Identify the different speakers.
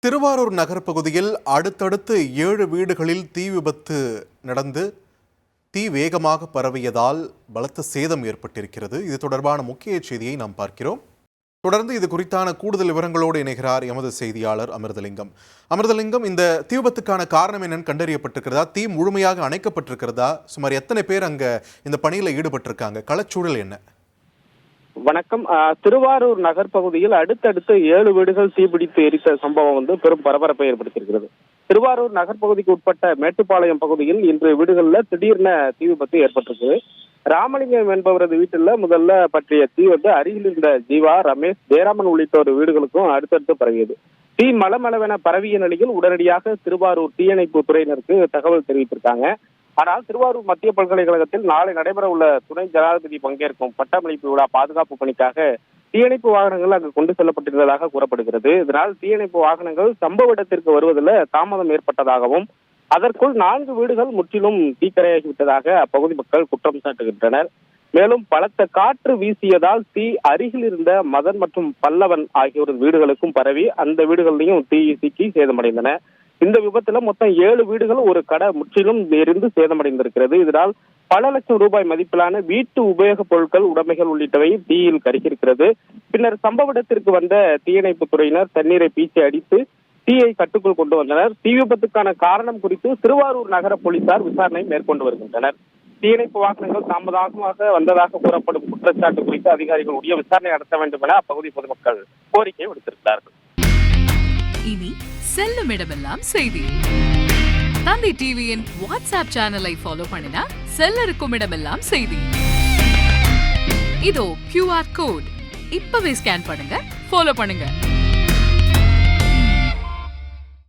Speaker 1: திருவாரூர் நகர் பகுதியில் அடுத்தடுத்து 7 வீடுகளில் தீ விபத்து நடந்து தீ வேகமாக பரவியதால் பலத்த சேதம் ஏற்பட்டிருக்கிறது. இது தொடர்பான முக்கிய செய்தியை நாம் பார்க்கிறோம். தொடர்ந்து இது குறித்தான கூடுதல் விவரங்களோடு இணைகிறார் எமது செய்தியாளர் அமிர்தலிங்கம். அமிர்தலிங்கம், இந்த தீ விபத்துக்கான காரணம் என்னன்னு கண்டறியப்பட்டிருக்கிறதா? தீ முழுமையாக அணைக்கப்பட்டிருக்கிறதா? சுமார் எத்தனை பேர் அங்க இந்த பணியில் ஈடுபட்டிருக்காங்க? களச்சூழல் என்ன?
Speaker 2: வணக்கம். திருவாரூர் நகர் பகுதியில் அடுத்தடுத்து 7 வீடுகள் தீப்பிடித்து எரித்த சம்பவம் பெரும் பரபரப்பை ஏற்படுத்தியிருக்கிறது. திருவாரூர் நகர் பகுதிக்கு உட்பட்ட மேட்டுப்பாளையம் பகுதியில் இன்று வீடுகளில் திடீர்னு தீ விபத்து ஏற்பட்டிருக்கு. ராமலிங்கம் என்பவரது வீட்டில் முதல்ல பற்றிய தீ அருகில் இருந்த ஜீவா, ரமேஷ், ஜெயராமன் உள்ளிட்டோர் வீடுகளுக்கும் அடுத்தடுத்து பரவியது. தீ மளமளவென பரவிய நிலையில் உடனடியாக திருவாரூர் தீயணைப்பு துறையினருக்கு தகவல் தெரிவித்திருக்காங்க. ஆனால் திருவாரூர் மத்திய பல்கலைக்கழகத்தில் நாளை நடைபெற உள்ள துணை ஜனாதிபதி பங்கேற்கும் பட்டமளிப்பு விழா பாதுகாப்பு பணிக்காக தீயணைப்பு வாகனங்கள் அங்கு கொண்டு செல்லப்பட்டிருந்ததாக கூறப்படுகிறது. இதனால் தீயணைப்பு வாகனங்கள் சம்பவ இடத்திற்கு வருவதில் தாமதம் ஏற்பட்டதாகவும் அதற்குள் 4 வீடுகள் முற்றிலும் தீக்கரையாகிவிட்டதாக அப்பகுதி மக்கள் குற்றம் சாட்டுகின்றனர். மேலும் பலத்த காற்று வீசியதால் தீ அருகில் இருந்த மதன் மற்றும் பல்லவன் ஆகியோரது வீடுகளுக்கும் பரவி அந்த வீடுகளிலையும் தீ சிக்கி சேதமடைந்தன. இந்த விபத்துல மொத்தம் 7 வீடுகள், ஒரு கடை முற்றிலும் எரிந்து சேதமடைந்திருக்கிறது. இதனால் பல லட்சம் ரூபாய் மதிப்பிலான வீட்டு உபயோகப் பொருட்கள், உடைமைகள் உள்ளிட்டவை தீயில் கருகியிருக்கிறது. பின்னர் சம்பவ இடத்திற்கு வந்த தீயணைப்பு துறையினர் தண்ணீரை பீச்சி அடித்து தீயை கட்டுக்குள் கொண்டு வந்தனர். தீ விபத்துக்கான காரணம் குறித்து திருவாரூர் நகர போலீசார் விசாரணை மேற்கொண்டு வருகின்றனர். தீயணைப்பு வாகனங்கள் தாமதமாக வந்ததாக கூறப்படும் குற்றச்சாட்டு குறித்து அதிகாரிகள் உரிய விசாரணை நடத்த வேண்டும் என அப்பகுதி பொதுமக்கள் கோரிக்கை விடுத்திருக்கிறார்கள்.
Speaker 3: இனி செல்லும் இடமெல்லாம் செய்தி. தந்தை டிவியின் வாட்ஸ்அப் சேனலை ஃபாலோ பண்ணினா செல்ல இருக்கும் இடமெல்லாம் செய்தி. இதோ QR கோட், இப்பவே ஸ்கேன் பண்ணுங்க, ஃபாலோ பண்ணுங்க.